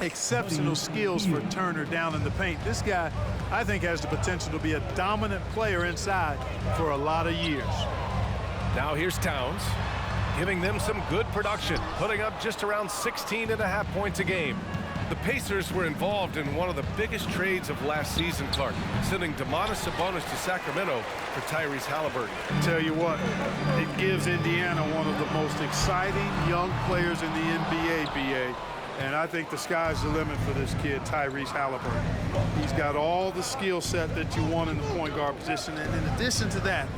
exceptional skills for Turner down in the paint. This guy, I think, has the potential to be a dominant player inside for a lot of years. Now here's Towns, giving them some good production, putting up just around 16.5 points a game. The Pacers were involved in one of the biggest trades of last season, Clark, sending Domantas Sabonis to Sacramento for Tyrese Halliburton. Tell you what, it gives Indiana one of the most exciting young players in the NBA, BA. And I think the sky's the limit for this kid, Tyrese Halliburton. He's got all the skill set that you want in the point guard position. And in addition to that,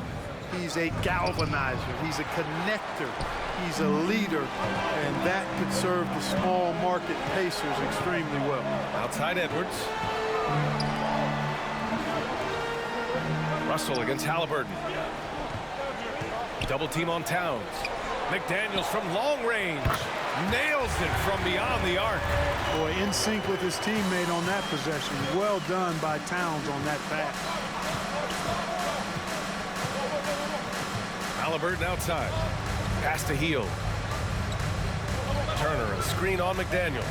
he's a galvanizer. He's a connector. He's a leader. And that could serve the small market Pacers extremely well. Outside Edwards. Russell against Halliburton. Double team on Towns. McDaniels from long range. Nails it from beyond the arc. Boy, in sync with his teammate on that possession. Well done by Towns on that pass. Halliburton outside. Pass to Hield. Turner, a screen on McDaniels.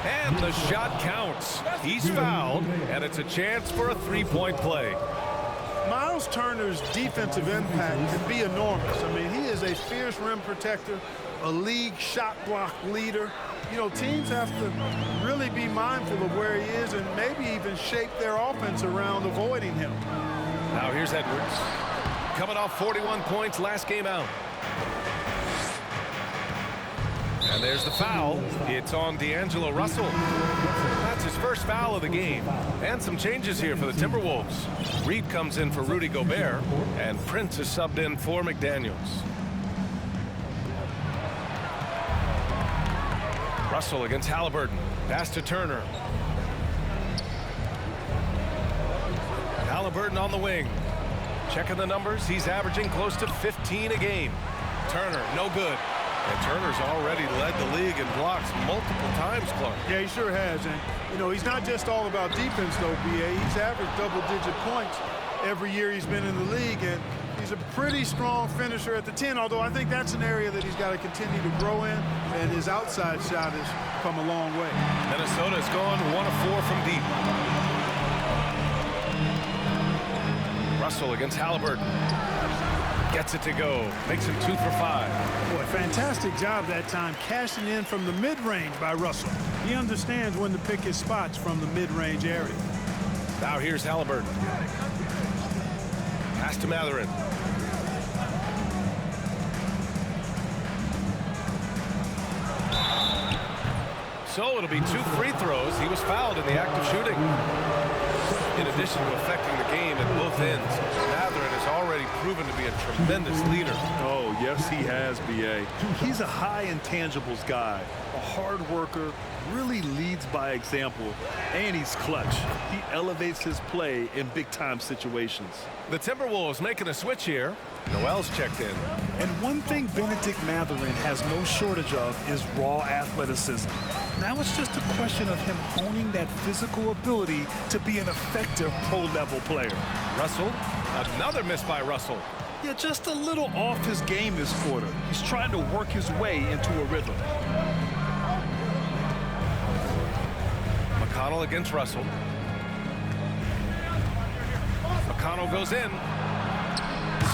And the shot counts. He's fouled, and it's a chance for a three-point play. Miles Turner's defensive impact can be enormous. I mean, he is a fierce rim protector, a league shot block leader. You know, teams have to really be mindful of where he is and maybe even shape their offense around avoiding him. Now here's Edwards. Coming off 41 points last game out. And there's the foul. It's on D'Angelo Russell. That's his first foul of the game. And some changes here for the Timberwolves. Reed comes in for Rudy Gobert, and Prince is subbed in for McDaniels. Russell against Halliburton. Pass to Turner. Halliburton on the wing. Checking the numbers, he's averaging close to 15 a game. Turner, no good. And Turner's already led the league in blocks multiple times, Clark. Yeah, he sure has. And, you know, he's not just all about defense, though, B.A. He's averaged double-digit points every year he's been in the league. And he's a pretty strong finisher at the 10, although I think that's an area that he's got to continue to grow in. And his outside shot has come a long way. Minnesota's gone 1 of 4 from deep. Russell against Halliburton. Gets it to go. Makes him 2 for 5. Boy, fantastic job that time cashing in from the mid-range by Russell. He understands when to pick his spots from the mid-range area. Now here's Halliburton. Pass to Mathurin. So it'll be 2 free throws. He was fouled in the act of shooting. In addition to affecting the game at both ends, Mathurin has already proven to be a tremendous leader. Oh, yes, he has, B.A. He's a high intangibles guy, a hard worker, really leads by example, and he's clutch. He elevates his play in big-time situations. The Timberwolves making a switch here. Noel's checked in. And one thing Benedict Mathurin has no shortage of is raw athleticism. Now it's just a question of him honing that physical ability to be an effective pro-level player. Russell, another miss by Russell. Yeah, just a little off his game this quarter. He's trying to work his way into a rhythm. McConnell against Russell. McConnell goes in.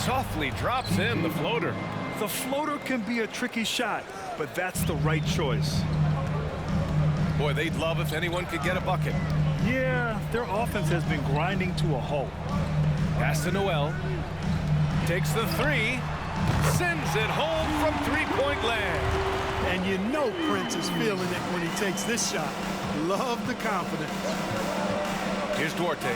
Softly drops in the floater. The floater can be a tricky shot, but that's the right choice. Boy, they'd love if anyone could get a bucket. Yeah, their offense has been grinding to a halt. Pass to Noel. Takes the 3. Sends it home from three-point land. And you know Prince is feeling it when he takes this shot. Love the confidence. Here's Duarte.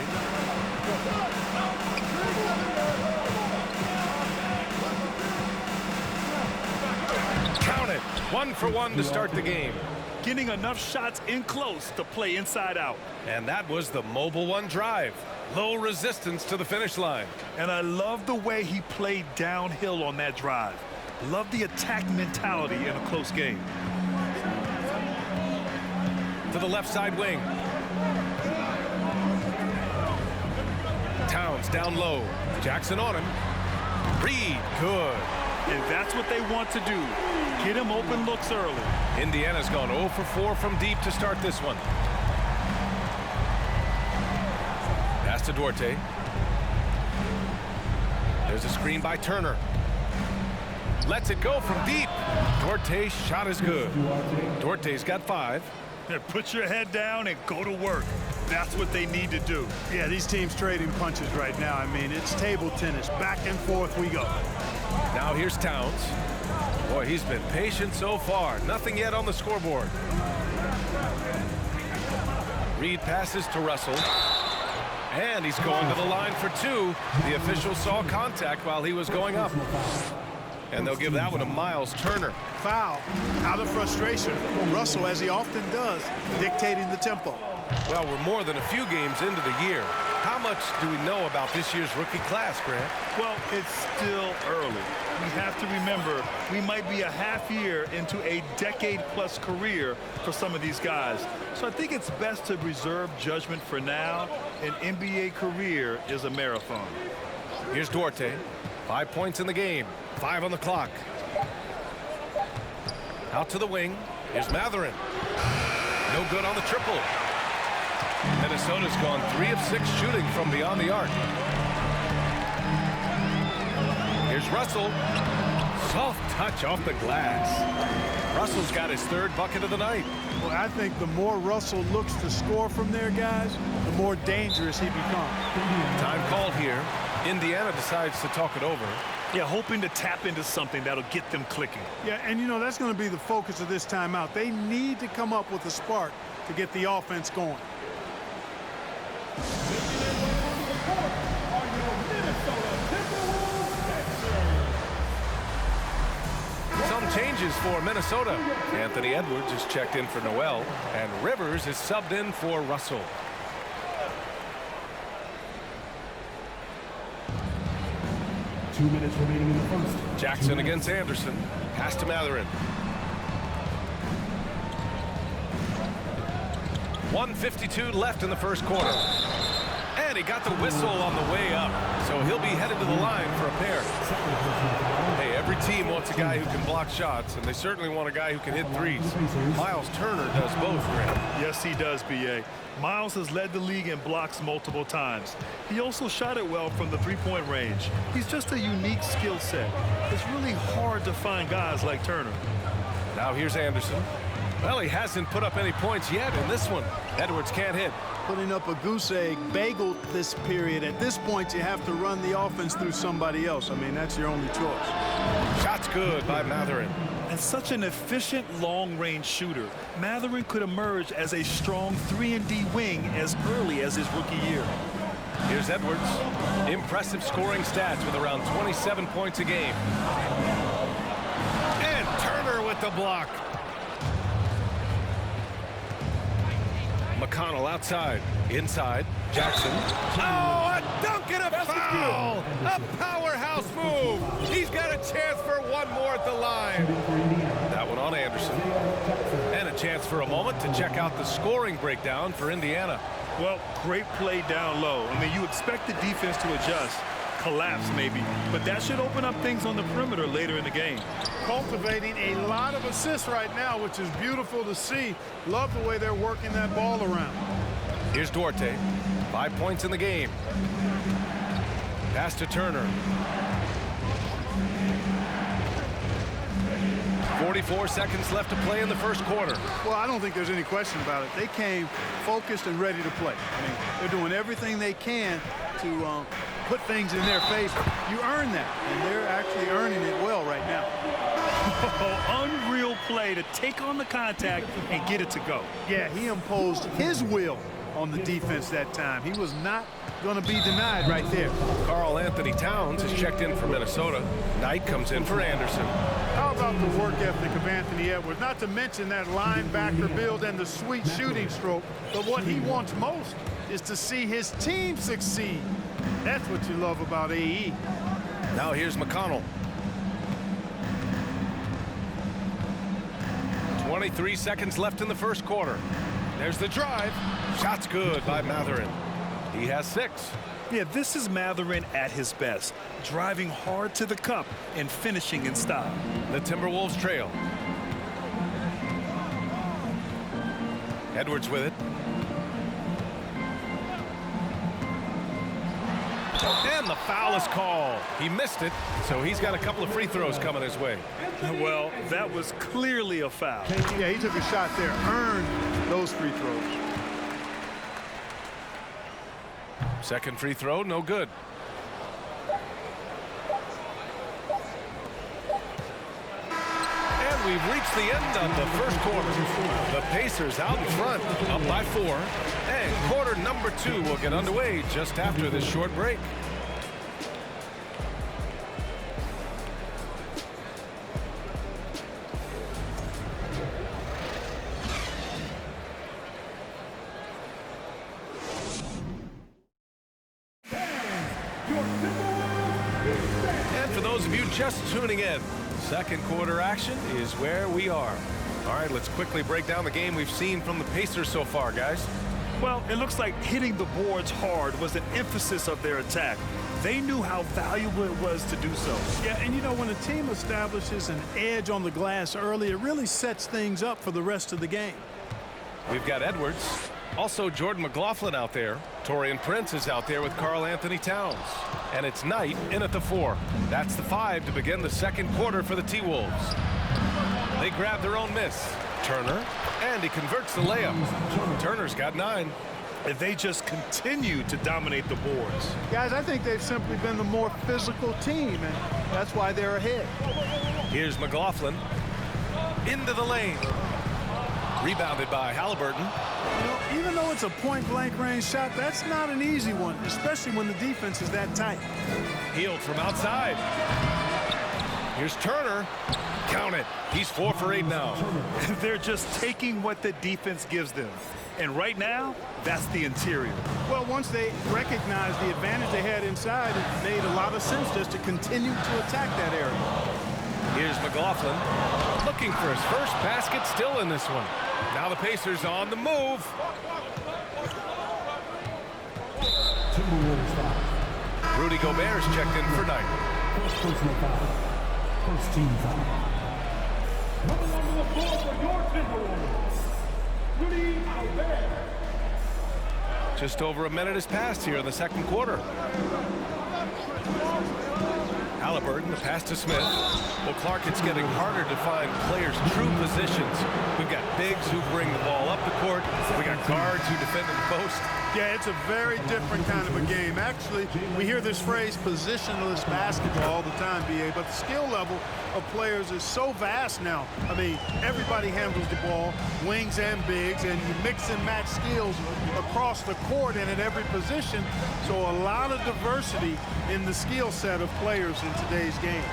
Count it. 1 for 1 to start the game. Getting enough shots in close to play inside out. And that was the Mobile One drive. Low resistance to the finish line. And I love the way he played downhill on that drive. Love the attack mentality in a close game. To the left side wing. Towns down low. Jackson on him. Reed, good. And that's what they want to do. Get him open looks early. Indiana's gone 0 for 4 from deep to start this one. Pass to Duarte. There's a screen by Turner. Lets it go from deep. Duarte's shot is good. Duarte's got 5. Put your head down and go to work. That's what they need to do. Yeah, these teams trading punches right now. I mean, it's table tennis. Back and forth we go. Now here's Towns. Boy, he's been patient so far. Nothing yet on the scoreboard. Reed passes to Russell. And he's going to the line for 2. The official saw contact while he was going up. And they'll give that one to Miles Turner. Foul. Out of frustration. Russell, as he often does, dictating the tempo. Well, we're more than a few games into the year. How much do we know about this year's rookie class, Grant? Well, it's still early. We have to remember we might be a half year into a decade-plus career for some of these guys. So I think it's best to reserve judgment for now. An NBA career is a marathon. Here's Duarte. 5 points in the game. 5 on the clock. Out to the wing. Here's Mathurin. No good on the triple. Minnesota's gone 3 of 6 shooting from beyond the arc. Here's Russell. Soft touch off the glass. Russell's got his 3rd bucket of the night. Well, I think the more Russell looks to score from there, guys, the more dangerous he becomes. Time called here. Indiana decides to talk it over. Yeah, hoping to tap into something that'll get them clicking. Yeah, and you know, that's going to be the focus of this timeout. They need to come up with a spark to get the offense going. Some changes for Minnesota. Anthony Edwards is checked in for Noel, and Rivers is subbed in for Russell. Two minutes remaining in the first. Jackson against Anderson. Pass to Mathurin. 1:52 left in the first quarter. And he got the whistle on the way up. So he'll be headed to the line for a pair. Hey, every team wants a guy who can block shots, and they certainly want a guy who can hit threes. Miles Turner does both, Grant. Yes, he does, B.A. Miles has led the league in blocks multiple times. He also shot it well from the three-point range. He's just a unique skill set. It's really hard to find guys like Turner. Now here's Anderson. Well, he hasn't put up any points yet in this one. Edwards can't hit. Putting up a goose egg, bageled this period. At this point, you have to run the offense through somebody else. I mean, that's your only choice. Shot's good by Mathurin. And such an efficient long-range shooter. Mathurin could emerge as a strong 3-and-D wing as early as his rookie year. Here's Edwards. Impressive scoring stats with around 27 points a game. And Turner with the block. McConnell outside. Inside. Jackson. Oh, a dunk and a foul! A powerhouse move. He's got a chance for one more at the line. That one on Anderson. And a chance for a moment to check out the scoring breakdown for Indiana. Well, great play down low. I mean, you expect the defense to adjust, collapse maybe, but that should open up things on the perimeter later in the game. Cultivating a lot of assists right now, which is beautiful to see. Love the way they're working that ball around. Here's Duarte. 5 points in the game. Pass to Turner. 44 seconds left to play in the first quarter. Well, I don't think there's any question about it. They came focused and ready to play. I mean, they're doing everything they can to put things in their favor. You earn that, and they're actually earning it well right now. Unreal play to take on the contact and get it to go. Yeah, he imposed his will on the defense that time. He was not going to be denied right there. Karl Anthony Towns is checked in for Minnesota. Knight comes in for Anderson. How about the work ethic of Anthony Edwards? Not to mention that linebacker build and the sweet shooting stroke. But what he wants most is to see his team succeed. That's what you love about AE. Now here's McConnell. 23 seconds left in the first quarter. There's the drive. Shot's good by Mathurin. He has 6. Yeah, this is Mathurin at his best, driving hard to the cup and finishing in style. The Timberwolves trail. Edwards with it. And the foul is called. He missed it, so he's got a couple of free throws coming his way. Well, that was clearly a foul. Yeah, he took a shot there, earned those free throws. Second free throw, no good. And we've reached the end of the first quarter. The Pacers out in front, up by 4. And quarter number 2 will get underway just after this short break. And for those of you just tuning in, second quarter action is where we are. All right, let's quickly break down the game we've seen from the Pacers so far, guys. Well, it looks like hitting the boards hard was an emphasis of their attack. They knew how valuable it was to do so. Yeah, and you know, when a team establishes an edge on the glass early, it really sets things up for the rest of the game. We've got Edwards. Also, Jordan McLaughlin out there. Taurean Prince is out there with Karl Anthony Towns. And it's Knight in at the 4. That's the 5 to begin the second quarter for the T-Wolves. They grab their own miss. Turner, and he converts the layup. Turner's got 9. And they just continue to dominate the boards. Guys, I think they've simply been the more physical team, and that's why they're ahead. Here's McLaughlin. Into the lane. Rebounded by Halliburton. You know, even though it's a point-blank range shot, that's not an easy one, especially when the defense is that tight. Healed from outside. Here's Turner. Count it. He's 4 for 8 now. They're just taking what the defense gives them. And right now, that's the interior. Well, once they recognized the advantage they had inside, it made a lot of sense just to continue to attack that area. Here's McLaughlin. Looking for his first basket, still in this one. Now the Pacers on the move. Timberwolves foul. Rudy Gobert's checked in for Knight. First personal foul. First team foul. Coming onto the floor for your Timberwolves, Rudy Gobert. Just over a minute has passed here in the second quarter. Halliburton, the pass to Smith. Well, Clark, it's getting harder to find players' true positions. We've got bigs who bring the ball up the court. We got guards who defend in the post. Yeah, it's a very different kind of a game. Actually, we hear this phrase positionless basketball all the time, BA, but the skill level of players is so vast now. I mean, everybody handles the ball, wings and bigs, and you mix and match skills across the court and at every position. So a lot of diversity in the skill set of players in today's game.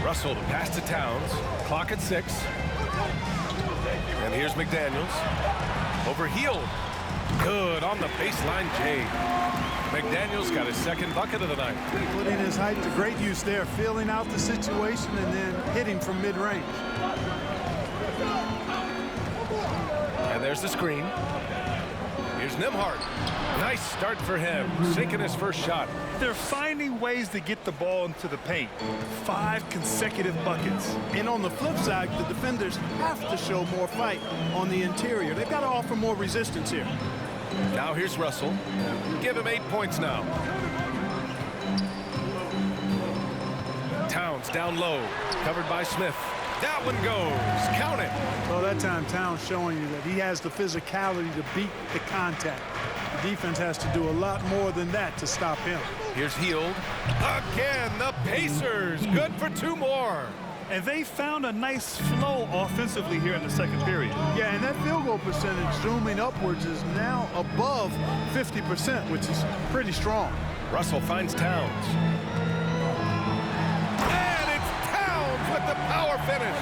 Russell, the pass to Towns. Clock at 6. And here's McDaniels. Overhealed. Good on the baseline, Jay. McDaniels got his second bucket of the night. Putting his height to great use there, feeling out the situation and then hitting from mid-range. And there's the screen. Here's Nembhard. Nice start for him, sinking his first shot. They're finding ways to get the ball into the paint. 5 consecutive buckets. And on the flip side, the defenders have to show more fight on the interior. They've got to offer more resistance here. Now here's Russell. Give him 8 points now. Towns down low, covered by Smith. That one goes. Count it. Well, that time Towns showing you that he has the physicality to beat the contact. The defense has to do a lot more than that to stop him. Here's Hield. Again, the Pacers. Good for 2 more. And they found a nice flow offensively here in the second period. Yeah, and that field goal percentage zooming upwards is now above 50%, which is pretty strong. Russell finds Towns. And it's Towns with the power finish.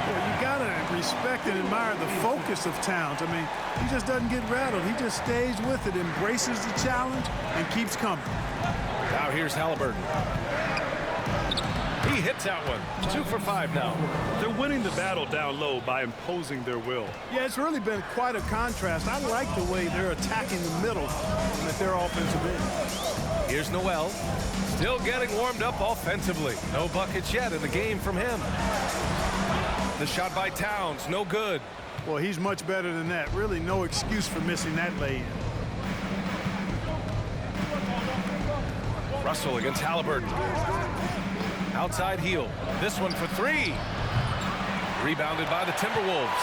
Well, you got to respect and admire the focus of Towns. I mean, he just doesn't get rattled. He just stays with it, embraces the challenge, and keeps coming. Now here's Halliburton. He hits that one. 2 for 5 now. They're winning the battle down low by imposing their will. Yeah, it's really been quite a contrast. I like the way they're attacking the middle at their offensive end. Here's Noel. Still getting warmed up offensively. No buckets yet in the game from him. The shot by Towns, no good. Well, he's much better than that. Really no excuse for missing that lay-in. Russell against Halliburton. Outside heel. This one for 3. Rebounded by the Timberwolves.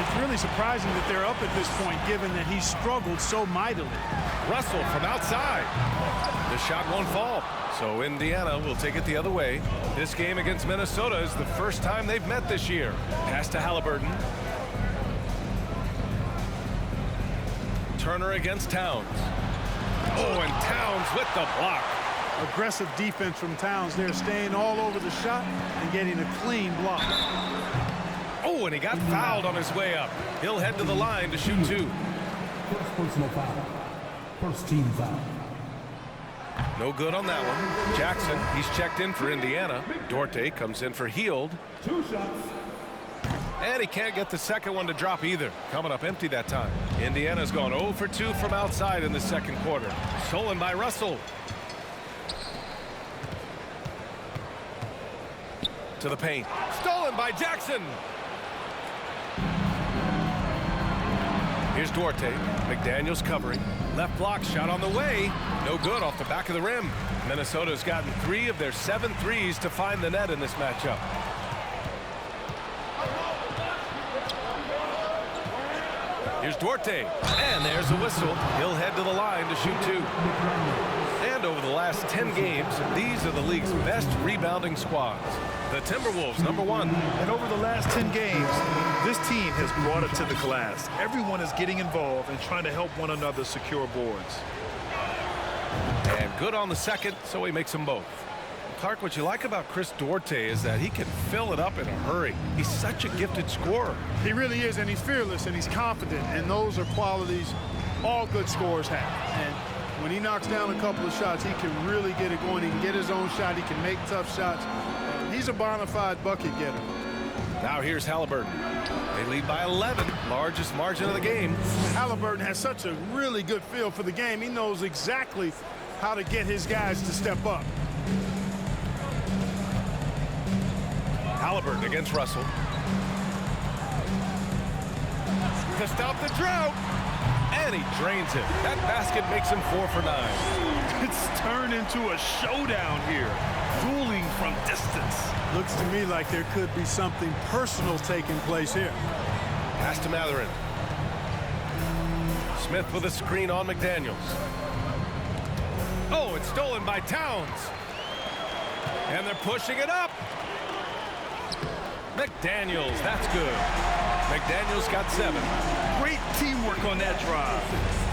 It's really surprising that they're up at this point, given that he struggled so mightily. Russell from outside. The shot won't fall. So Indiana will take it the other way. This game against Minnesota is the first time they've met this year. Pass to Halliburton. Turner against Towns. Oh, and Towns with the block. Aggressive defense from Towns there, staying all over the shot and getting a clean block. Oh, and he got fouled on his way up. He'll head to the line to shoot 2. First personal foul. First team foul. No good on that one. Jackson, he's checked in for Indiana. Duarte comes in for Hield. 2 shots. And he can't get the second one to drop either. Coming up empty that time. Indiana's gone 0 for 2 from outside in the second quarter. Stolen by Russell. To the paint. Stolen by Jackson. Here's Duarte. McDaniels covering. Left block shot on the way. No good off the back of the rim. Minnesota's gotten 3 of their 7 threes to find the net in this matchup. Here's Duarte. And there's a whistle. He'll head to the line to shoot 2. And over the last 10 games, these are the league's best rebounding squads. The Timberwolves, number 1. And over the last 10 games, this team has brought it to the glass. Everyone is getting involved and trying to help one another secure boards. And good on the second, so he makes them both. Clark, what you like about Chris Duarte is that he can fill it up in a hurry. He's such a gifted scorer. He really is, and he's fearless, and he's confident, and those are qualities all good scorers have. And when he knocks down a couple of shots, he can really get it going. He can get his own shot. He can make tough shots. He's a bona fide bucket getter. Now here's Halliburton. They lead by 11, largest margin of the game. Halliburton has such a really good feel for the game. He knows exactly how to get his guys to step up. Halliburton against Russell. To stop the drought. And he drains it. That basket makes him 4 for 9. It's turned into a showdown here. Dueling from distance. Looks to me like there could be something personal taking place here. Pass to Mathurin. Smith with a screen on McDaniels. Oh, it's stolen by Towns. And they're pushing it up. McDaniels, that's good. McDaniels got 7. Great teamwork on that drive.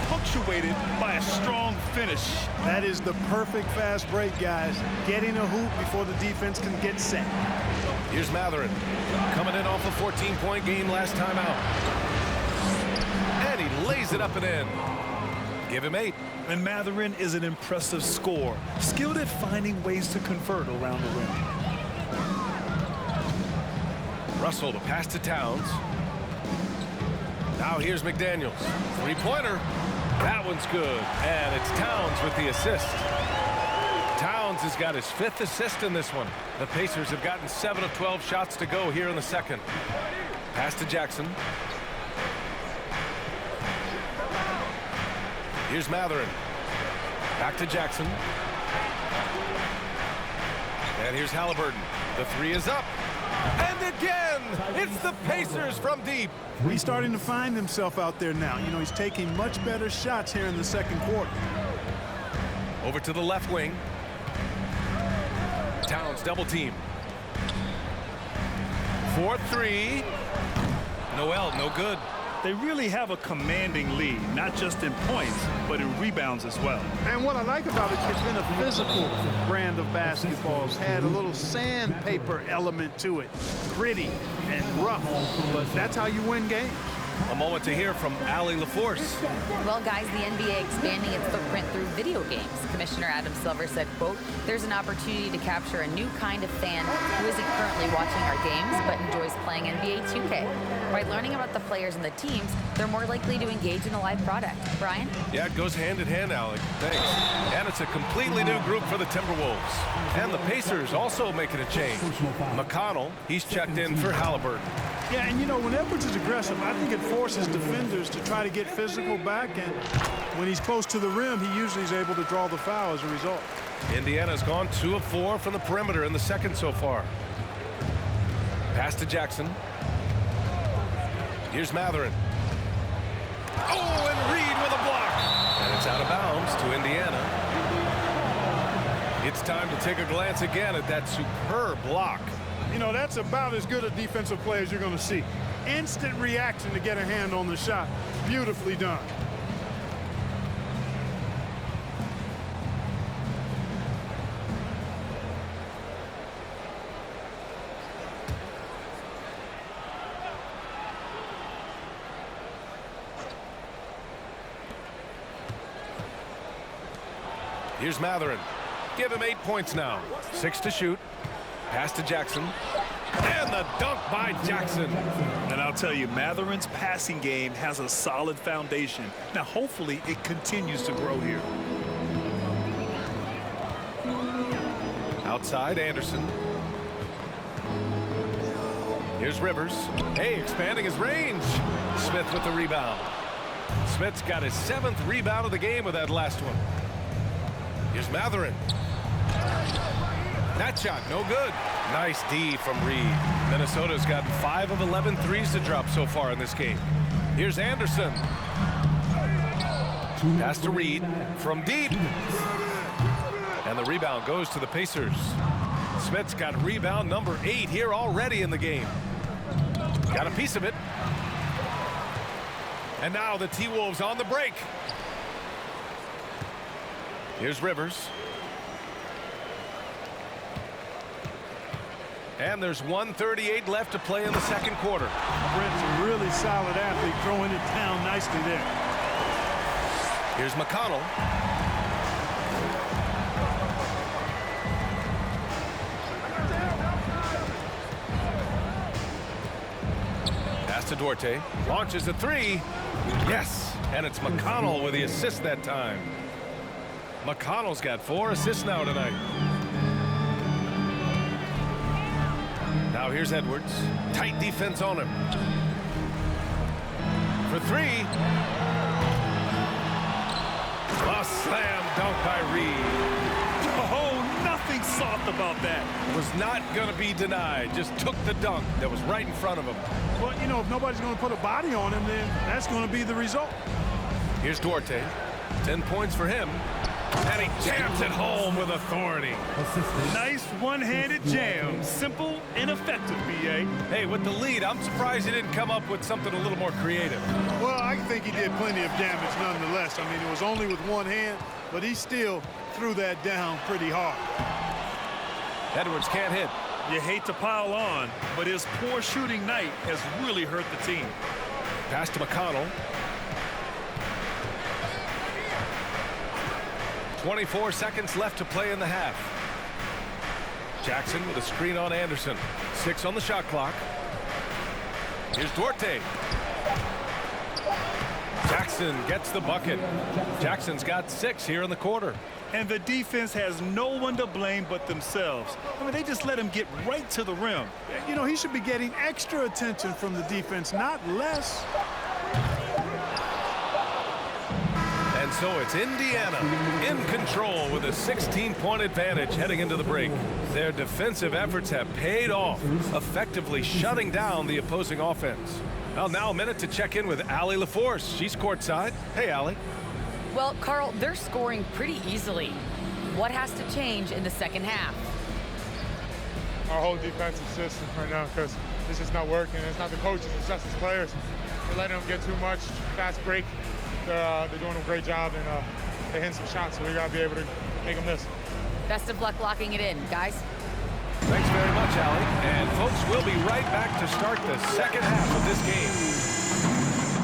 Punctuated by a strong finish. That is the perfect fast break, guys. Getting a hoop before the defense can get set. Here's Mathurin. Coming in off a 14-point game last time out. And he lays it up and in. Give him 8. And Mathurin is an impressive scorer. Skilled at finding ways to convert around the rim. Russell to pass to Towns. Now here's McDaniels. 3-pointer. That one's good. And it's Towns with the assist. Towns has got his 5th assist in this one. The Pacers have gotten 7 of 12 shots to go here in the second. Pass to Jackson. Here's Mathurin. Back to Jackson. And here's Halliburton. The 3 is up. And again, it's the Pacers from deep. He's starting to find himself out there now. You know, he's taking much better shots here in the second quarter. Over to the left wing. Towns double team. 4-3. Noel, no good. They really have a commanding lead, not just in points, but in rebounds as well. And what I like about it, it's been a physical brand of basketball. It's had a little sandpaper element to it. Gritty and rough. But that's how you win games. A moment to hear from Allie LaForce. Well, guys, the NBA expanding its footprint through video games. Commissioner Adam Silver said, quote, "There's an opportunity to capture a new kind of fan who isn't currently watching our games but enjoys playing NBA 2K. By learning about the players and the teams, they're more likely to engage in the live product." Brian? Yeah, it goes hand in hand, Alec. Thanks. And it's a completely new group for the Timberwolves. And the Pacers also making a change. McConnell, he's checked in for Halliburton. Yeah, and you know, when Edwards is aggressive, I think it forces defenders to try to get physical back, and when he's close to the rim, he usually is able to draw the foul as a result. Indiana's gone 2 of 4 from the perimeter in the second so far. Pass to Jackson. Here's Matherin. Oh, and Reed with a block. And it's out of bounds to Indiana. It's time to take a glance again at that superb block. You know, that's about as good a defensive play as you're going to see. Instant reaction to get a hand on the shot. Beautifully done. Here's Matherin. Give him 8 points now. 6 to shoot. Pass to Jackson. And the dunk by Jackson. And I'll tell you, Matherin's passing game has a solid foundation. Now, hopefully, it continues to grow here. Outside, Anderson. Here's Rivers. Hey, expanding his range. Smith with the rebound. Smith's got his 7th rebound of the game with that last one. Here's Matherin. That shot, no good. Nice D from Reed. Minnesota's gotten 5 of 11 threes to drop so far in this game. Here's Anderson. Pass to Reed from deep. And the rebound goes to the Pacers. Smith's got rebound number 8 here already in the game. Got a piece of it. And now the T-Wolves on the break. Here's Rivers. And there's 1:38 left to play in the second quarter. Brent's a really solid athlete, throwing it down nicely there. Here's McConnell. Pass to Duarte. Launches a 3. Yes. And it's McConnell with the assist that time. McConnell's got 4 assists now tonight. Now here's Edwards. Tight defense on him. For 3. A slam dunk by Reed. Oh, nothing soft about that. Was not going to be denied. Just took the dunk that was right in front of him. Well, you know, if nobody's going to put a body on him, then that's going to be the result. Here's Duarte. 10 points for him. And he jams it home with authority. Nice one-handed jam. Simple and effective, B.A. Hey, with the lead, I'm surprised he didn't come up with something a little more creative. Well, I think he did plenty of damage nonetheless. I mean, it was only with one hand, but he still threw that down pretty hard. Edwards can't hit. You hate to pile on, but his poor shooting night has really hurt the team. Pass to McConnell. 24 seconds left to play in the half. Jackson with a screen on Anderson. 6 on the shot clock. Here's Duarte. Jackson gets the bucket. Jackson's got 6 here in the quarter. And the defense has no one to blame but themselves. I mean, they just let him get right to the rim. You know, he should be getting extra attention from the defense, not less. And so it's Indiana in control with a 16-point advantage heading into the break. Their defensive efforts have paid off, effectively shutting down the opposing offense. Well, now a minute to check in with Allie LaForce. She's courtside. Hey, Allie. Well, Carl, they're scoring pretty easily. What has to change in the second half? Our whole defensive system right now, because it's just not working. It's not the coaches, it's just the players. We're letting them get too much fast break. They're doing a great job, and they're hitting some shots, so we got to be able to make them miss. Best of luck locking it in, guys. Thanks very much, Allie. And folks, we'll be right back to start the second half of this game.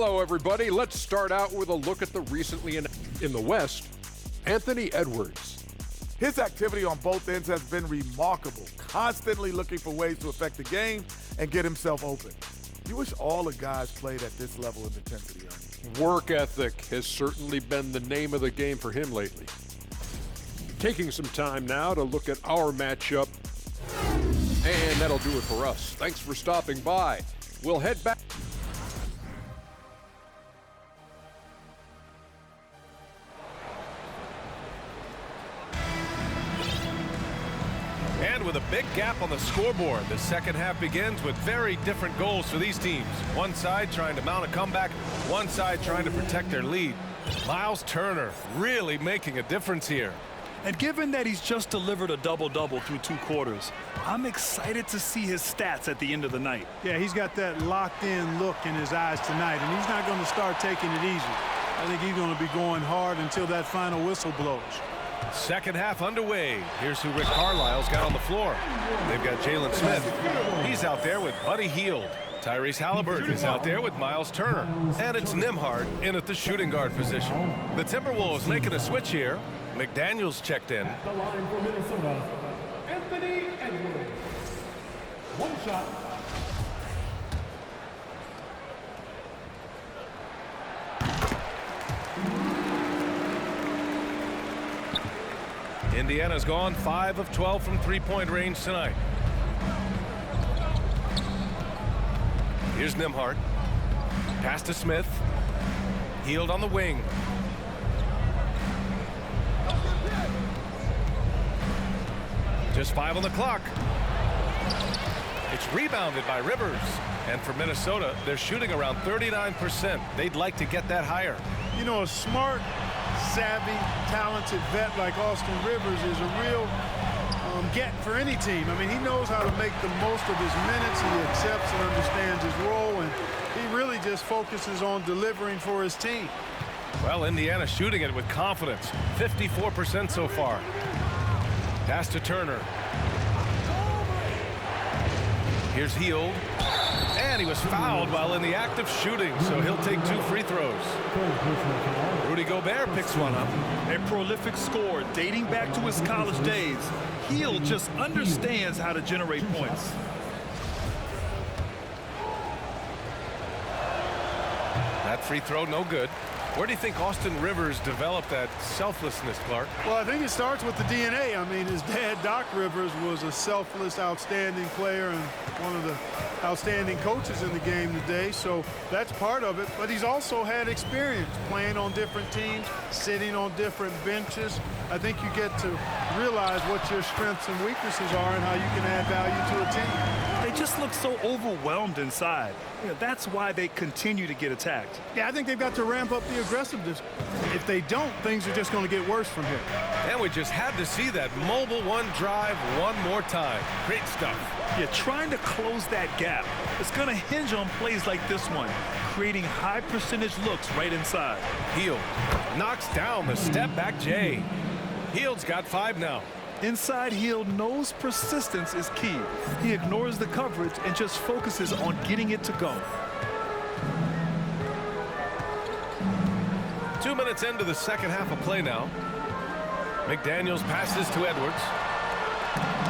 Hello, everybody. Let's start out with a look at the recently in the West, Anthony Edwards. His activity on both ends has been remarkable, constantly looking for ways to affect the game and get himself open. You wish all the guys played at this level of intensity, Ernie. Work ethic has certainly been the name of the game for him lately. Taking some time now to look at our matchup. And that'll do it for us. Thanks for stopping by. We'll head back. And with a big gap on the scoreboard, the second half begins with very different goals for these teams. One side trying to mount a comeback, one side trying to protect their lead. Miles Turner really making a difference here. And given that he's just delivered a double-double through 2 quarters, I'm excited to see his stats at the end of the night. Yeah, he's got that locked-in look in his eyes tonight, and he's not going to start taking it easy. I think he's going to be going hard until that final whistle blows. Second half underway. Here's who Rick Carlisle's got on the floor. They've got Jalen Smith. He's out there with Buddy Hield. Tyrese Halliburton is out there with Miles Turner. And it's Nembhard in at the shooting guard position. The Timberwolves making a switch here. McDaniels checked in. The line for Minnesota, Anthony Edwards. 1 shot. Indiana's gone 5 of 12 from three-point range tonight. Here's Nembhard. Pass to Smith. Hield on the wing. Just 5 on the clock. It's rebounded by Rivers. And for Minnesota, they're shooting around 39%. They'd like to get that higher. You know, a smart, savvy, talented vet like Austin Rivers is a real get for any team. I mean, he knows how to make the most of his minutes. He accepts and understands his role, and he really just focuses on delivering for his team. Well, Indiana shooting it with confidence. 54% so far. Pass to Turner. Here's Hield. And he was fouled while in the act of shooting, so he'll take 2 free throws. Rudy Gobert picks one up. A prolific scorer dating back to his college days. Hield just understands how to generate points. That free throw, no good. Where do you think Austin Rivers developed that selflessness, Clark? Well, I think it starts with the DNA. I mean, his dad, Doc Rivers, was a selfless, outstanding player and one of the outstanding coaches in the game today, so that's part of it. But he's also had experience playing on different teams, sitting on different benches. I think you get to realize what your strengths and weaknesses are and how you can add value to a team. They just look so overwhelmed inside. You know, that's why they continue to get attacked. Yeah, I think they've got to ramp up the aggressiveness. If they don't, things are just going to get worse from here. And we just had to see that mobile one drive one more time. Great stuff. Yeah, trying to close that gap. It's going to hinge on plays like this one, creating high percentage looks right inside. Hield knocks down the step back J. Hield's got 5 now. Inside, Hield knows persistence is key. He ignores the coverage and just focuses on getting it to go. 2 minutes into the second half of play now. McDaniels passes to Edwards.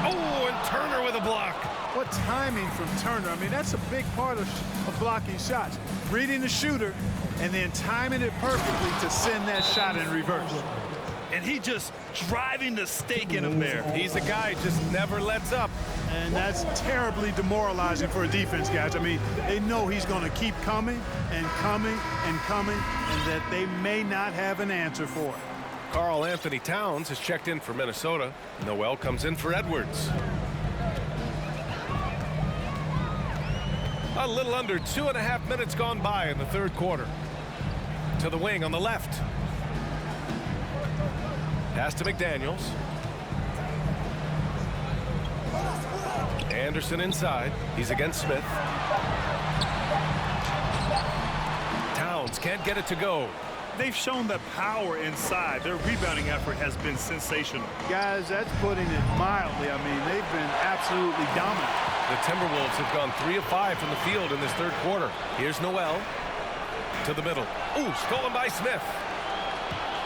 Oh, and Turner with a block. What timing from Turner. I mean, that's a big part of blocking shots. Reading the shooter and then timing it perfectly to send that shot in reverse. And he just driving the stake in him there. He's a guy who just never lets up. And that's terribly demoralizing for a defense, guys. I mean, they know he's going to keep coming and coming and coming, and that they may not have an answer for it. Karl Anthony Towns has checked in for Minnesota. Noel comes in for Edwards. A little under 2.5 minutes gone by in the third quarter. To the wing on the left. Pass to McDaniels. Anderson inside. He's against Smith. Towns can't get it to go. They've shown the power inside. Their rebounding effort has been sensational. Guys, that's putting it mildly. I mean, they've been absolutely dominant. The Timberwolves have gone 3 of 5 from the field in this third quarter. Here's Noel. To the middle. Ooh, stolen by Smith.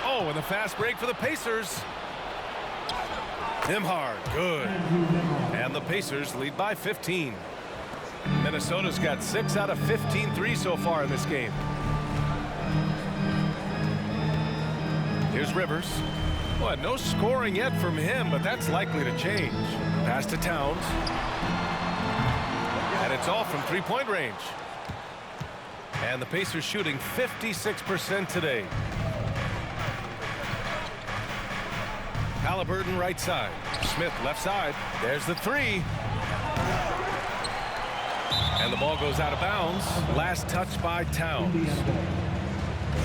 Oh, and the fast break for the Pacers. Nembhard, good. And the Pacers lead by 15. Minnesota's got 6 out of 15 threes so far in this game. Here's Rivers. Well, no scoring yet from him, but that's likely to change. Pass to Towns. And it's off from three-point range. And the Pacers shooting 56% today. Haliburton right side. Smith left side. There's the three. And the ball goes out of bounds. Last touch by Towns.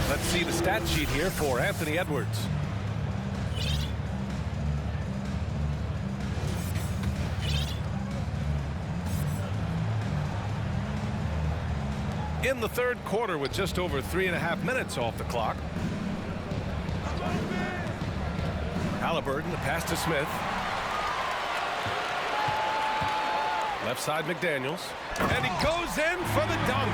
Let's see the stat sheet here for Anthony Edwards. In the third quarter with just over 3.5 minutes off the clock. Haliburton, the pass to Smith. Left side McDaniels. And he goes in for the dunk.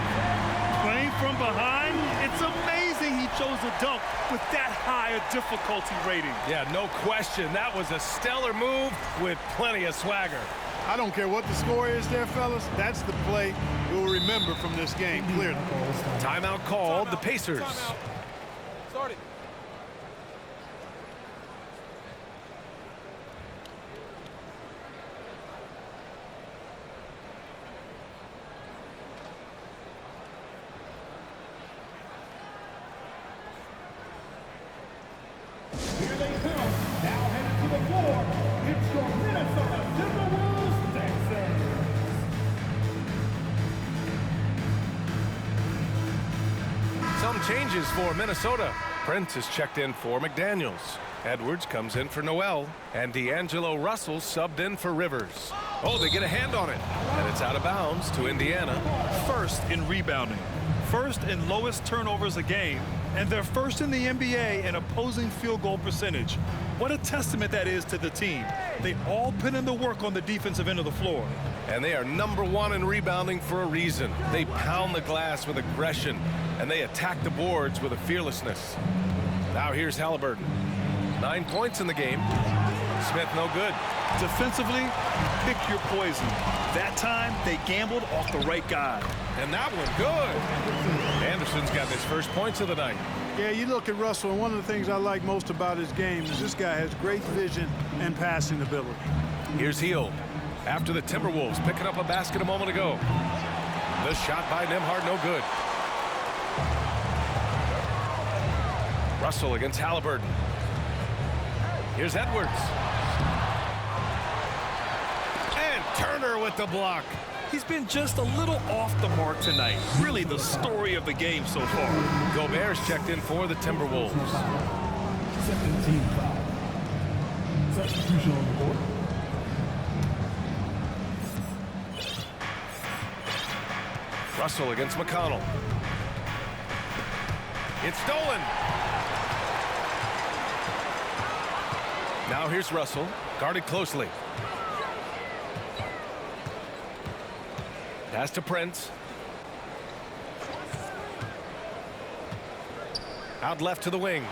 Playing from behind, it's amazing he chose a dunk with that high a difficulty rating. Yeah, no question. That was a stellar move with plenty of swagger. I don't care what the score is there, fellas. That's the play we'll remember from this game, clearly. Timeout called. The Pacers. Start it. Here they come. Now headed to the floor. It's your Minnesota Timberwolves Pacers. Some changes for Minnesota. Prince is checked in for McDaniels. Edwards comes in for Noel. And D'Angelo Russell subbed in for Rivers. Oh, they get a hand on it. And it's out of bounds to Indiana. First in rebounding, first in lowest turnovers a game, and they're first in the NBA in opposing field goal percentage. What a testament that is to the team. They all put in the work on the defensive end of the floor. And they are #1 in rebounding for a reason. They pound the glass with aggression, and they attack the boards with a fearlessness. Now here's Haliburton. 9 points in the game. Smith no good. Defensively, pick your poison. That time, they gambled off the right guy. And that one good. Anderson's got his first points of the night. Yeah, you look at Russell, and one of the things I like most about his game is this guy has great vision and passing ability. Here's Hield. After the Timberwolves picking up a basket a moment ago. The shot by Nembhard no good. Russell against Haliburton. Here's Edwards. And Turner with the block. He's been just a little off the mark tonight. Really the story of the game so far. Gobert's checked in for the Timberwolves. Second team foul. Substitution on the board. Russell against McConnell. It's stolen. Now here's Russell, guarded closely. Pass to Prince. Out left to the wing.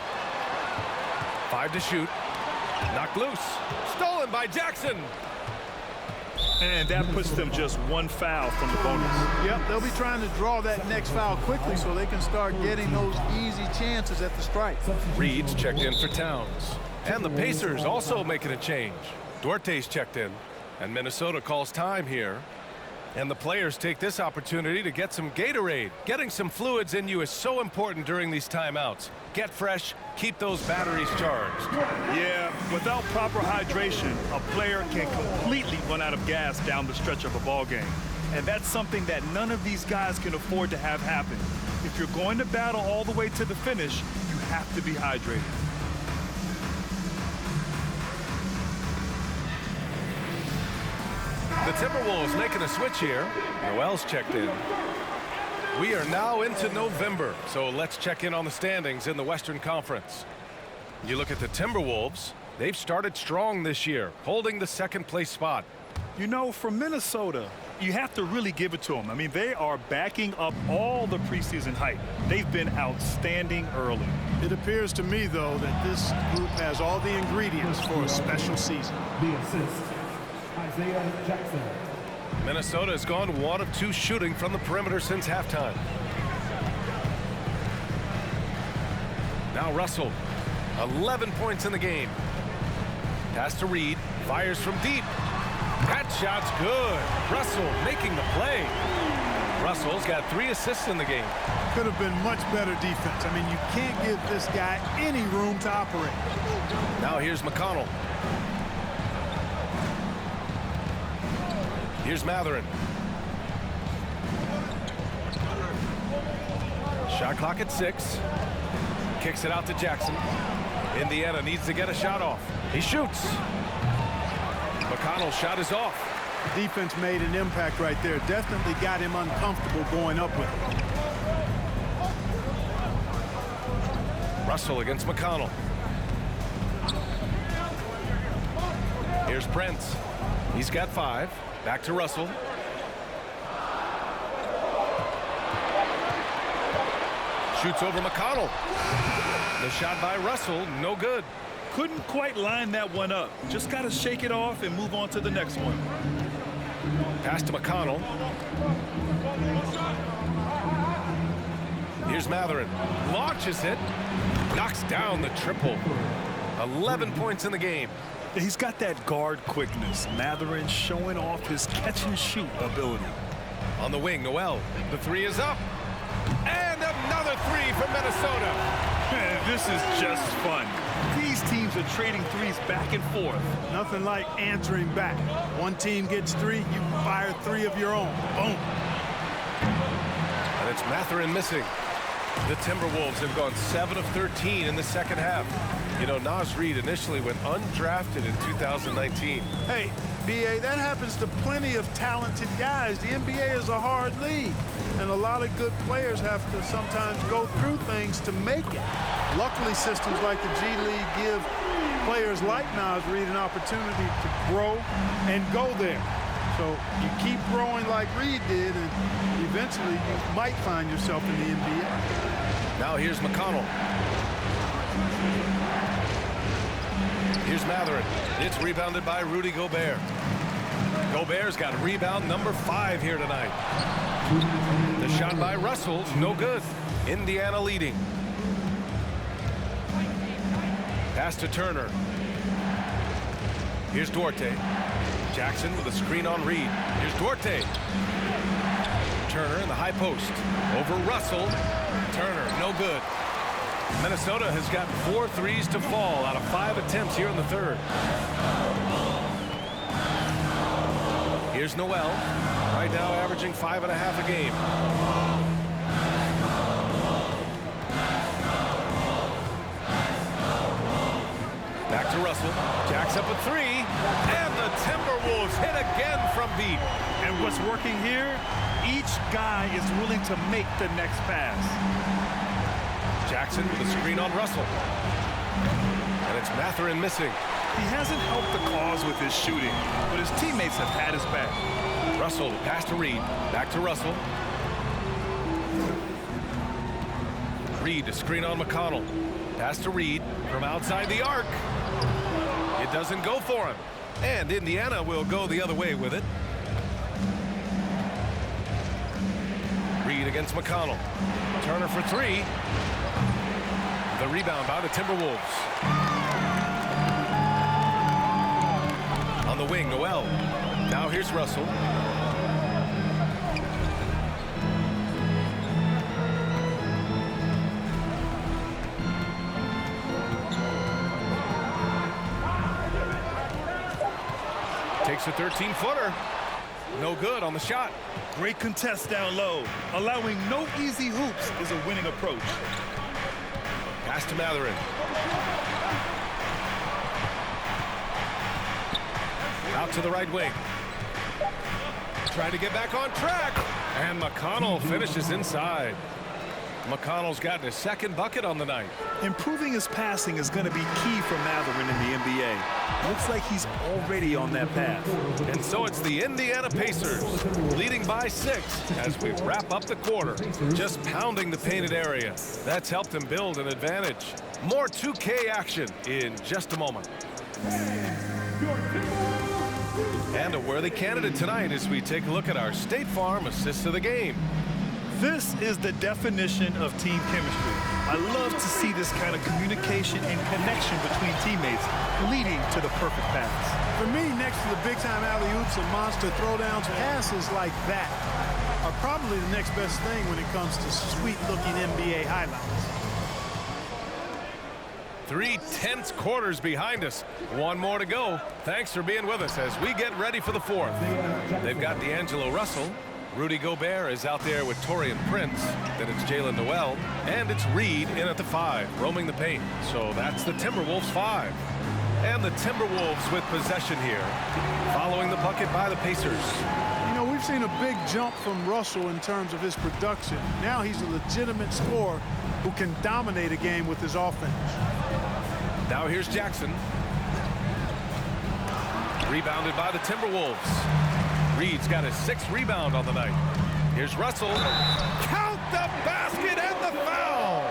5 to shoot. Knocked loose. Stolen by Jackson. And that puts them just one foul from the bonus. Yep, they'll be trying to draw that next foul quickly so they can start getting those easy chances at the strike. Reed's checked in for Towns. And the Pacers also making a change. Duarte's checked in. And Minnesota calls time here. And the players take this opportunity to get some Gatorade. Getting some fluids in you is so important during these timeouts. Get fresh, keep those batteries charged. Yeah, without proper hydration, a player can completely run out of gas down the stretch of a ball game. And that's something that none of these guys can afford to have happen. If you're going to battle all the way to the finish, you have to be hydrated. The Timberwolves making a switch here. Noel's checked in. We are now into November, so let's check in on the standings in the Western Conference. You look at the Timberwolves, they've started strong this year, holding the second place spot. You know, for Minnesota, You have to really give it to them. I mean, they are backing up all the preseason hype. They've been outstanding early. It appears to me, though, that this group has all the ingredients for a special season. The assist, Isaiah Jackson. Minnesota has gone 1 of 2 shooting from the perimeter since halftime. Now Russell, 11 points in the game. Pass to Reed, fires from deep. That shot's good. Russell making the play. Russell's got 3 assists in the game. Could have been much better defense. I mean, you can't give this guy any room to operate. Now here's McConnell. Here's Mathurin. Shot clock at 6. Kicks it out to Jackson. Indiana needs to get a shot off. He shoots. McConnell's shot is off. Defense made an impact right there. Definitely got him uncomfortable going up with it. Russell against McConnell. Here's Prince. He's got 5. Back to Russell. Shoots over McConnell. The shot by Russell, no good. Couldn't quite line that one up. Just got to shake it off and move on to the next one. Pass to McConnell. Here's Mathurin. Launches it. Knocks down the triple. 11 points in the game. He's got that guard quickness. Mathurin showing off his catch-and-shoot ability. On the wing, Noel. The 3 is up. And another 3 from Minnesota. This is just fun. These teams are trading threes back and forth. Nothing like answering back. One team gets 3, you fire 3 of your own. Boom. And it's Mathurin missing. The Timberwolves have gone 7 of 13 in the second half. You know, Naz Reid initially went undrafted in 2019. Hey, B.A., that happens to plenty of talented guys. The NBA is a hard league, and a lot of good players have to sometimes go through things to make it. Luckily, systems like the G League give players like Naz Reid an opportunity to grow and go there. So you keep growing like Reid did, and eventually you might find yourself in the NBA. Now here's McConnell. Here's Mathurin. It's rebounded by Rudy Gobert. Gobert's got rebound number 5 here tonight. The shot by Russell, no good. Indiana leading. Pass to Turner. Here's Duarte. Jackson with a screen on Reed. Here's Duarte. Turner in the high post. Over Russell. Turner, no good. Minnesota has got 4 threes to fall out of 5 attempts here in the third. Here's Noel. Right now averaging 5.5 a game. Back to Russell. Jacks up a 3. And the Timberwolves hit again from deep. And what's working here, each guy is willing to make the next pass. Jackson with a screen on Russell. And it's Mathurin missing. He hasn't helped the cause with his shooting, but his teammates have had his back. Russell, pass to Reed. Back to Russell. Reed, a screen on McConnell. Pass to Reed from outside the arc. It doesn't go for him. And Indiana will go the other way with it. Reed against McConnell. Turner for 3. The rebound by the Timberwolves. On the wing, Noel. Now here's Russell. Takes a 13-footer. No good on the shot. Great contest down low. Allowing no easy hoops is a winning approach. Pass to Mathurin. Out to the right wing. Trying to get back on track. And McConnell finishes inside. McConnell's gotten his second bucket on the night. Improving his passing is going to be key for Mathurin in the NBA. Looks like he's already on that path. And so it's the Indiana Pacers leading by 6 as we wrap up the quarter. Just pounding the painted area. That's helped him build an advantage. More 2K action in just a moment. And a worthy candidate tonight as we take a look at our State Farm Assist of the Game. This is the definition of team chemistry. I love to see this kind of communication and connection between teammates leading to the perfect pass. For me, next to the big-time alley-oops and monster throwdowns, passes like that are probably the next best thing when it comes to sweet-looking NBA highlights. 3 tense quarters behind us. One more to go. Thanks for being with us as we get ready for the fourth. They've got D'Angelo Russell. Rudy Gobert is out there with Taurean Prince. Then it's Jalen Noel. And it's Reed in at the 5, roaming the paint. So that's the Timberwolves 5. And the Timberwolves with possession here, following the bucket by the Pacers. You know, we've seen a big jump from Russell in terms of his production. Now he's a legitimate scorer who can dominate a game with his offense. Now here's Jackson. Rebounded by the Timberwolves. Reed's got his 6th rebound on the night. Here's Russell. Count the basket and the foul.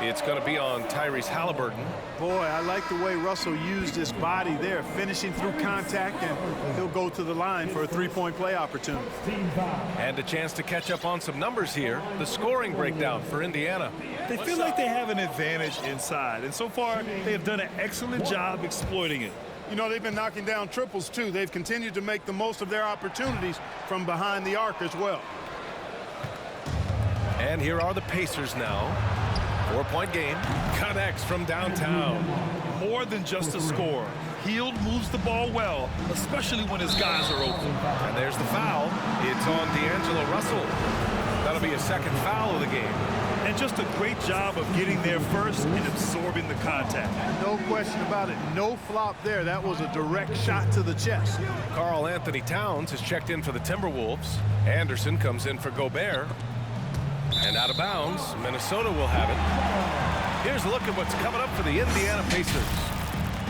It's going to be on Tyrese Halliburton. Boy, I like the way Russell used his body there, finishing through contact, and he'll go to the line for a 3-point play opportunity. And a chance to catch up on some numbers here. The scoring breakdown for Indiana. They feel like they have an advantage inside, and so far they have done an excellent job exploiting it. You know, they've been knocking down triples, too. They've continued to make the most of their opportunities from behind the arc as well. And here are the Pacers now. 4-point game. Connects from downtown. More than just a score. Hield moves the ball well, especially when his guys are open. And there's the foul. It's on D'Angelo Russell. That'll be a second foul of the game. And just a great job of getting there first and absorbing the contact. No question about it. No flop there. That was a direct shot to the chest. Karl Anthony Towns has checked in for the Timberwolves. Anderson comes in for Gobert. And out of bounds, Minnesota will have it. Here's a look at what's coming up for the Indiana Pacers.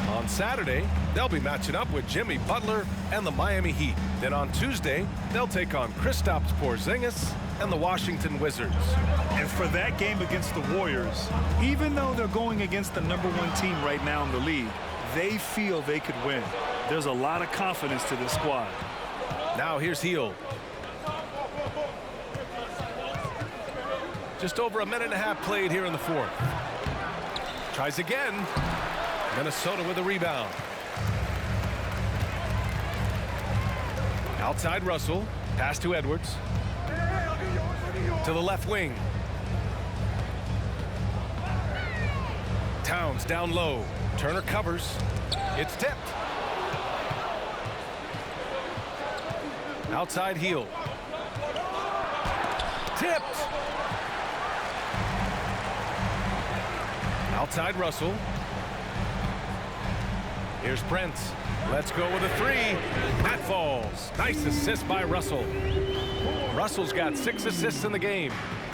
On Saturday, they'll be matching up with Jimmy Butler and the Miami Heat. Then on Tuesday, they'll take on Kristaps Porzingis and the Washington Wizards. And for that game against the Warriors, even though they're going against the #1 team right now in the league, they feel they could win. There's a lot of confidence to this squad. Now here's Hield. Just over a minute and a half played here in the fourth. Tries again. Minnesota with a rebound. Outside Russell. Pass to Edwards. To the left wing. Towns down low. Turner covers. It's tipped. Outside Hield. Tipped. Outside Russell. Here's Prince. Let's go with a 3. That falls. Nice assist by Russell. Russell's got 6 assists in the game.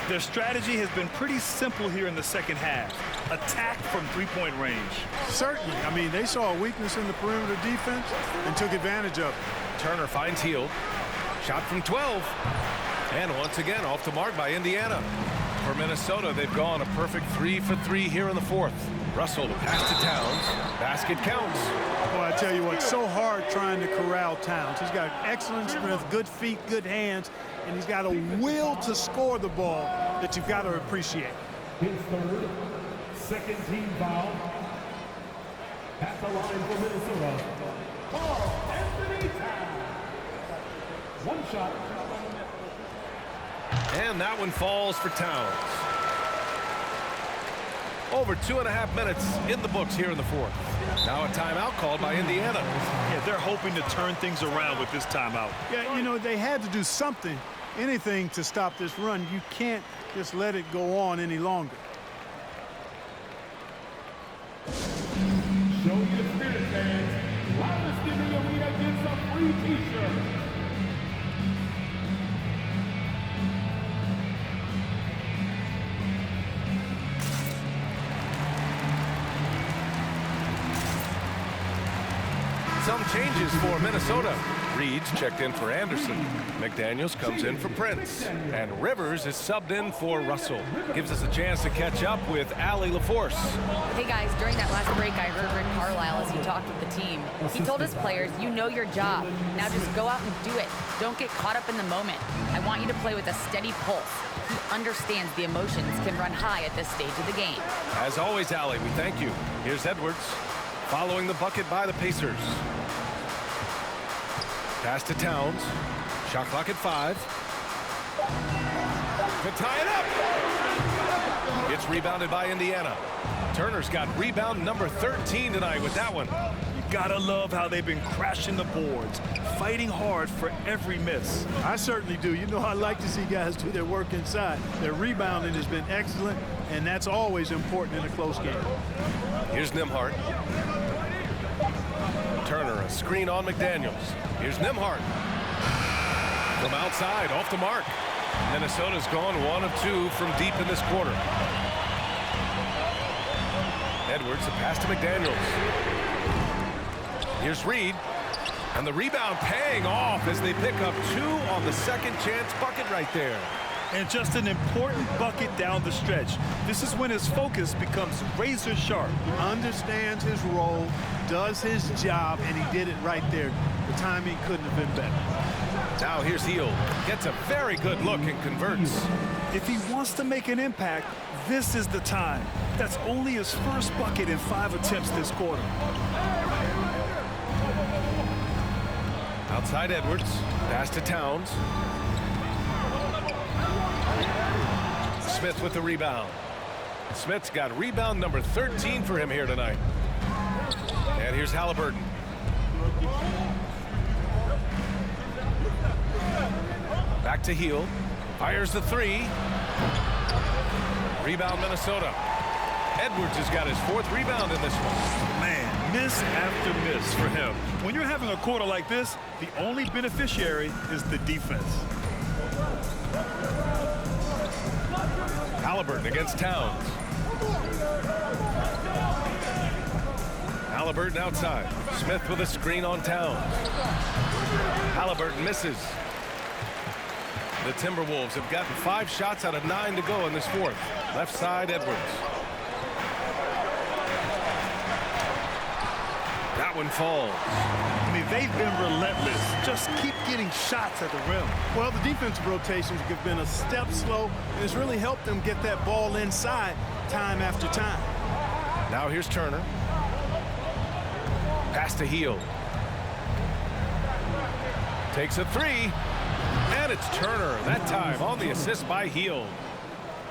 Their strategy has been pretty simple here in the second half. Attack from 3-point range. Certainly. I mean, they saw a weakness in the perimeter defense and took advantage of it. Turner finds Hield. Shot from 12. And once again, off the mark by Indiana. For Minnesota, they've gone a perfect 3 for 3 here in the fourth. Russell to pass to Towns. Basket counts. Well, I tell you what, so hard trying to corral Towns. He's got excellent strength, good feet, good hands, and he's got a will to score the ball that you've got to appreciate. His third, second team foul. At the line for Minnesota, Karl Anthony Towns. One shot. And that one falls for Towns. Over 2.5 minutes in the books here in the fourth. Now a timeout called by Indiana. Yeah, they're hoping to turn things around with this timeout. Yeah, you know, they had to do something, anything to stop this run. You can't just let it go on any longer. Show your spirit, fans. Loudest in the arena gets a free t-shirt. some changes for Minnesota. Reed's checked in for Anderson. McDaniels comes in for Prince. And Rivers is subbed in for Russell. Gives us a chance to catch up with Allie LaForce. Hey guys, during that last break, I heard Rick Carlisle as he talked with the team. He told his players, you know your job. Now just go out and do it. Don't get caught up in the moment. I want you to play with a steady pulse. He understands the emotions can run high at this stage of the game. As always, Allie, we thank you. Here's Edwards, following the bucket by the Pacers. Pass to Towns. Shot clock at 5. To tie it up. It's rebounded by Indiana. Turner's got rebound number 13 tonight with that one. You gotta love how they've been crashing the boards, fighting hard for every miss. I certainly do. You know, I like to see guys do their work inside. Their rebounding has been excellent, and that's always important in a close game. Here's Nembhard. Turner, a screen on McDaniels. Here's Nembhard. From outside, off the mark. Minnesota's gone 1 of 2 from deep in this quarter. Edwards, a pass to McDaniels. Here's Reed. And the rebound paying off as they pick up 2 on the second chance bucket right there. And just an important bucket down the stretch. This is when his focus becomes razor sharp. Understands his role, does his job, and he did it right there. The timing couldn't have been better. Now here's Hield. Gets a very good look and converts. If he wants to make an impact, this is the time. That's only his first bucket in 5 attempts this quarter. Outside Edwards. Pass to Towns. Smith with the rebound. Smith's got rebound number 13 for him here tonight. And here's Halliburton. Back to Hield. Fires the 3. Rebound Minnesota. Edwards has got his 4th rebound in this one. Man, miss after miss for him. When you're having a quarter like this, the only beneficiary is the defense. Halliburton against Towns. Halliburton outside. Smith with a screen on Towns. Halliburton misses. The Timberwolves have gotten 5 shots out of 9 to go in this 4th. Left side, Edwards. That one falls. I mean, they've been relentless. Just keep getting shots at the rim. Well, the defensive rotations have been a step slow, and it's really helped them get that ball inside time after time. Now here's Turner. Pass to Hield. Takes a 3. And it's Turner, that time on the assist by Hield.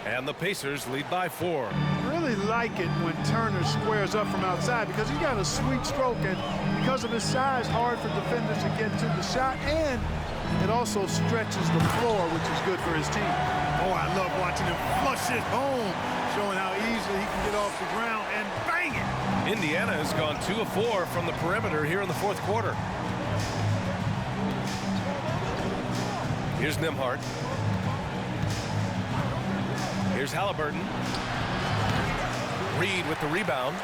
And the Pacers lead by 4. Really like it when Turner squares up from outside because he's got a sweet stroke, and because of his size, hard for defenders to get to the shot, and it also stretches the floor, which is good for his team. Oh, I love watching him flush it home, showing how easily he can get off the ground and bang it. Indiana has gone 2 of 4 from the perimeter here in the 4th quarter. Here's Nembhard. Here's Halliburton. Reed with the rebound.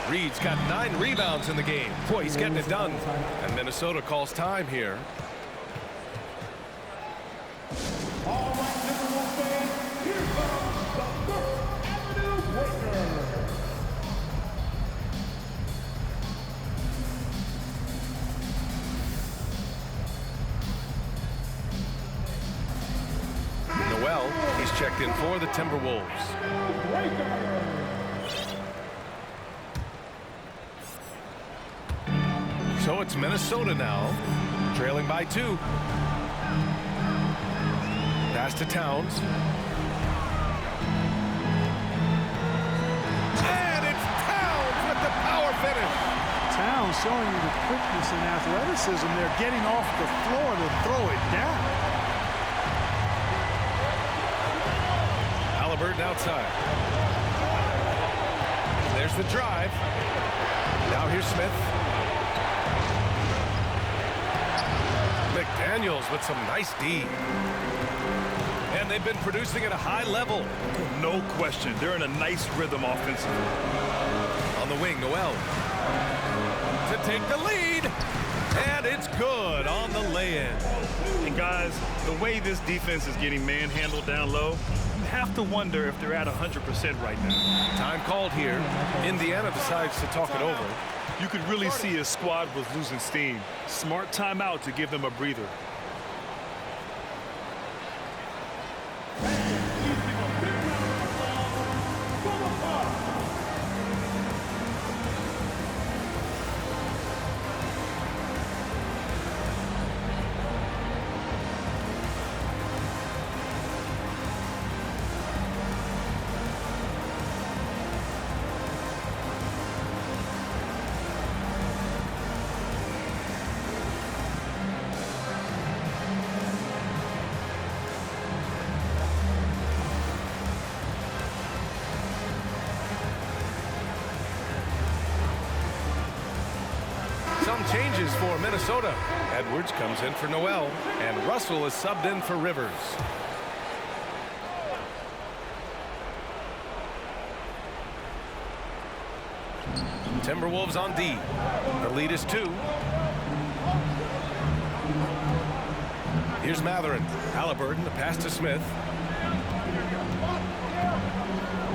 Reed's got 9 rebounds in the game. Boy, he's getting it done. And Minnesota calls time here. All right, Timberwolves fans, here comes the First Avenue Breaker. Noel, he's checked in for the Timberwolves. So it's Minnesota now, trailing by 2. Pass to Towns. And it's Towns with the power finish. Towns showing you the quickness and athleticism. They're getting off the floor to throw it down. Halliburton outside. There's the drive. Now here's Smith. McDaniels with some nice D. And they've been producing at a high level. No question. They're in a nice rhythm offensively. On the wing, Noel. to take the lead. And it's good on the lay-in. And guys, the way this defense is getting manhandled down low, you have to wonder if they're at 100% right now. Time called here. Indiana decides to talk it over. You could really see his squad was losing steam. Smart timeout to give them a breather. Some changes for Minnesota. Edwards comes in for Noel, and Russell is subbed in for Rivers. Timberwolves on D. The lead is 2. Here's Mathurin. Halliburton, the pass to Smith.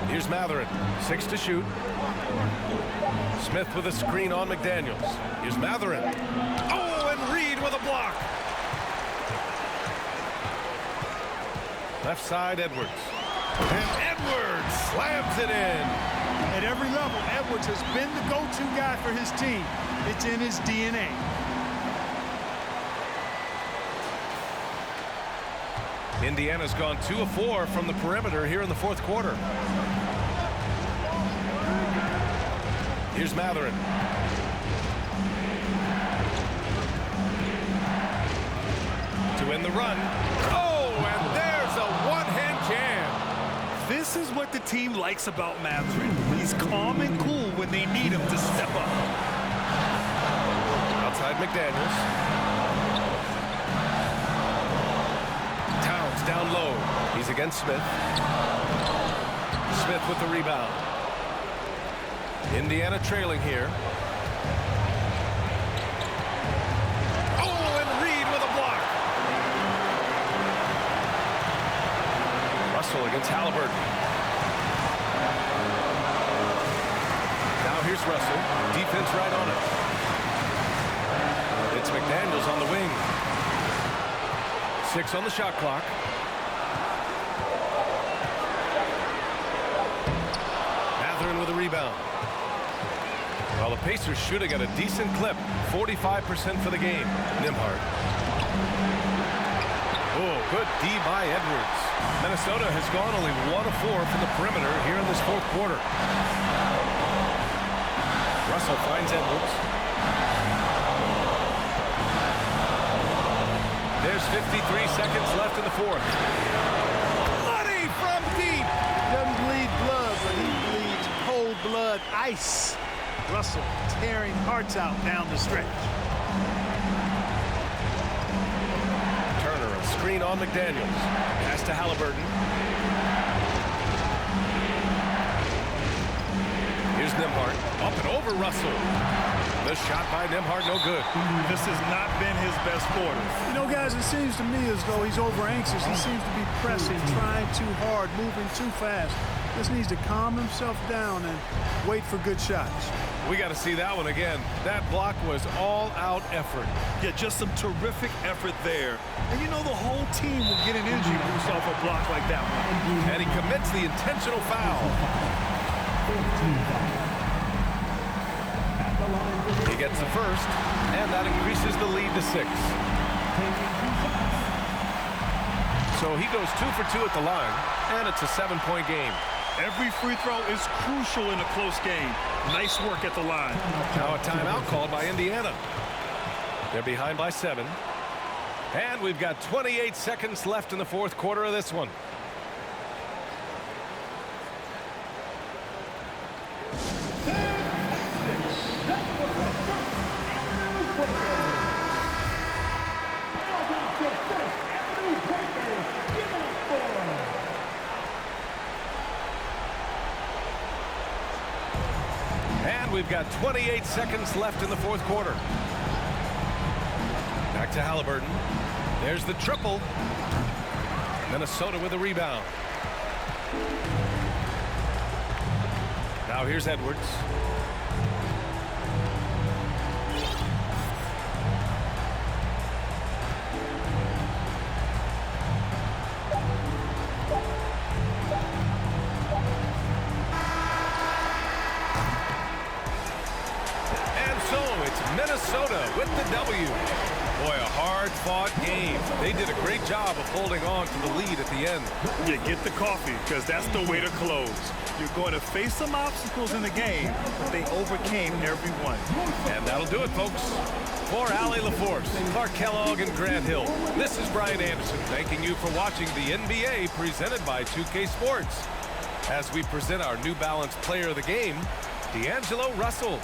Here's Mathurin. 6 to shoot. Smith with a screen on McDaniels. Here's Mathurin. Oh, and Reed with a block. Left side, Edwards. And Edwards slams it in. At every level, Edwards has been the go-to guy for his team. It's in his DNA. Indiana's gone 2 of 4 from the perimeter here in the fourth quarter. Here's Mathurin. To win the run. Oh, and there's a one-hand jam. This is what the team likes about Mathurin. He's calm and cool when they need him to step up. Outside McDaniels. Towns down low. He's against Smith. Smith with the rebound. Indiana trailing here. Oh, and Reed with a block. Russell against Halliburton. Now here's Russell. Defense right on it. It's McDaniels on the wing. 6 on the shot clock. Mathurin with a rebound. Well, the Pacers shooting at a decent clip. 45% for the game. Nembhard. Oh, good D by Edwards. Minnesota has gone only 1 of 4 from the perimeter here in this fourth quarter. Russell finds Edwards. There's 53 seconds left in the fourth. Money from deep. Doesn't bleed blood, but he bleeds cold blood ice. Russell tearing hearts out down the stretch. Turner, a screen on McDaniels. Pass to Halliburton. Here's Nembhard. Up and over Russell. The shot by Nembhard, no good. This has not been his best quarter. You know, guys, it seems to me as though he's over anxious. He seems to be pressing, trying too hard, moving too fast. Just needs to calm himself down and wait for good shots. We got to see that one again. That block was all-out effort. Yeah, just some terrific effort there. And you know the whole team will get an energy boost off a block like that one. And he commits the intentional foul. He gets the first, and that increases the lead to 6. So he goes 2 for 2 at the line, and it's a 7-point game. Every free throw is crucial in a close game. Nice work at the line. Now a timeout called by Indiana. They're behind by 7. And we've got 28 seconds left in the fourth quarter of this one. And we've got 28 seconds left in the fourth quarter. Back to Halliburton. There's the triple. Minnesota with a rebound. Now here's Edwards. And so it's Minnesota with the W. Boy, a hard-fought game. They did a great job of holding on to the lead at the end. Yeah, get the coffee, because that's the way to close. You're going to face some obstacles in the game, but they overcame every one. And that'll do it, folks. For Allie LaForce, Clark Kellogg, and Grant Hill, this is Brian Anderson thanking you for watching the NBA presented by 2K Sports. As we present our New Balance Player of the Game, D'Angelo Russell.